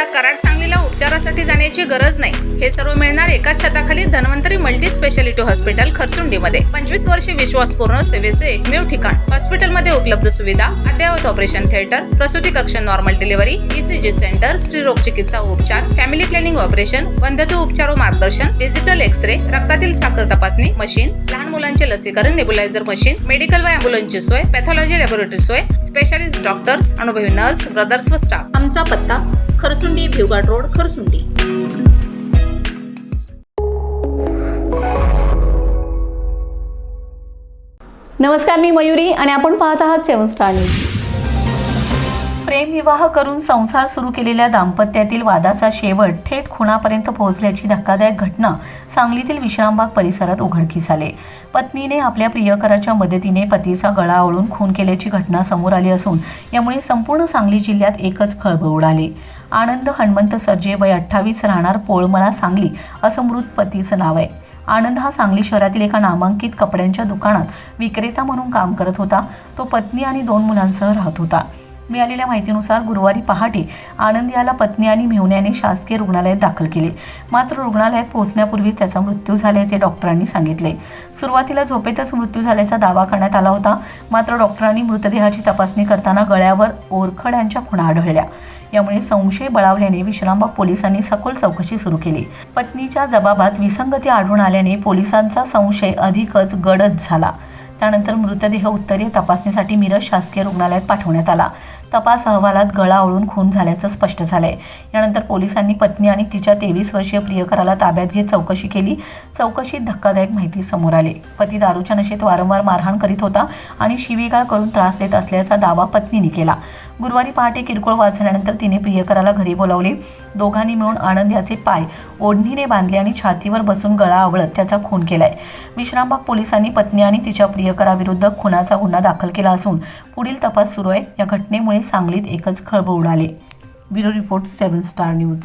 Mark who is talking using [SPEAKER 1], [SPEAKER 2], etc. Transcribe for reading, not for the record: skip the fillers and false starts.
[SPEAKER 1] आता कराड सांगलीला उपचारासाठी जाण्याची गरज नाही. हे सर्व मिळणार एकाच छताखाली धन्वंतरी मल्टी स्पेशालिटी हॉस्पिटल खरसुंडीमध्ये. 25 वर्षे विश्वासपूर्ण सेवेचे एकमेव ठिकाण. हॉस्पिटलमध्ये उपलब्ध सुविधा, अद्ययावत ऑपरेशन थिएटर, प्रसूती कक्ष, नॉर्मल डिलिव्हरी, ईसीजी सेंटर, स्त्रीरोग चिकित्सा उपचार, फॅमिली प्लॅनिंग ऑपरेशन, वंध्यत्व उपचार व मार्गदर्शन, डिजिटल एक्स-रे, रक्तातील साखर तपासणी मशीन, लहान मुलांचे लसीकरण, नेब्युलायझर मशीन, मेडिकल व ॲम्ब्युलन्सची सोय, पॅथॉलॉजी लॅबोरेटरी सोय, स्पेशालिस्ट डॉक्टर्स, अनुभवी नर्स, ब्रदर्स व स्टाफ. आमचा पत्ता खरसुंडी, भिवघाट रोड, खरसुंडी.
[SPEAKER 2] नमस्कार, मी मयुरी आणि आपण पाहत आहात 7 स्टार न्यूज.
[SPEAKER 3] प्रेमविवाह करून संसार सुरू केलेल्या दाम्पत्यातील वादाचा शेवट थेट खुनापर्यंत पोहोचल्याची धक्कादायक घटना सांगलीतील विश्रामबाग परिसरात उघडकीस आली. पत्नीने आपल्या प्रियकराच्या मदतीने पतीचा गळा आवळून खून केल्याची घटना समोर आली असून यामुळे संपूर्ण सांगली जिल्ह्यात एकच खळबळ उडाली. आनंद हनुमंत सर्जे, वय 28, राहणार पोळमळा, सांगली असं मृत पतीचं नाव आहे. आनंद हा सांगली शहरातील एका नामांकित कपड्यांच्या दुकानात विक्रेता म्हणून काम करत होता. तो पत्नी आणि 2 मुलांसह राहत होता. मिळालेल्या माहितीनुसार गुरुवारी पहाटे आनंद याला पत्नी आणि मेहुण्याने शासकीय रुग्णालयात दाखल केले. मात्र रुग्णालयात पोहोचण्यापूर्वीच त्याचा मृत्यू झाल्याचे डॉक्टरांनी सांगितले. सुरुवातीला झोपेतच मृत्यू झाल्याचा दावा करण्यात आला होता. मात्र डॉक्टरांनी मृतदेहाची तपासणी करताना गळ्यावर ओरखड्यांच्या खुणा आढळल्या. यामुळे संशय बळावल्याने विश्रामबाग पोलिसांनी सखोल चौकशी सुरू केली. पत्नीच्या जबाबात विसंगती आढळून आल्याने पोलिसांचा संशय अधिकच गडद झाला. त्यानंतर मृतदेह उत्तरीय तपासणीसाठी मिरज शासकीय रुग्णालयात पाठवण्यात आला. तपास अहवालात गळा आवळून खून झाल्याचं स्पष्ट झालंय. यानंतर पोलिसांनी पत्नी आणि तिच्या 23 वर्षीय प्रियकराला ताब्यात घेत चौकशी केली. चौकशीत धक्कादायक माहिती समोर आली. पती दारूच्या नशेत वारंवार मारहाण करीत होता आणि शिवीगाळ करून त्रास देत असल्याचा दावा पत्नीने केला. गुरुवारी पहाटे किरकोळ वाद झाल्यानंतर तिने प्रियकराला घरी बोलावले. दोघांनी मिळून आनंद याचे पाय ओढणीने बांधले आणि छातीवर बसून गळा आवळत त्याचा खून केलाय. विश्रामबाग पोलिसांनी पत्नी आणि तिच्या प्रियकराविरुद्ध खुनाचा गुन्हा दाखल केला असून पुढील तपास सुरू आहे. या घटनेमुळे सांगलीत एकच खळबळ उडाली. Bureau report 7 star news.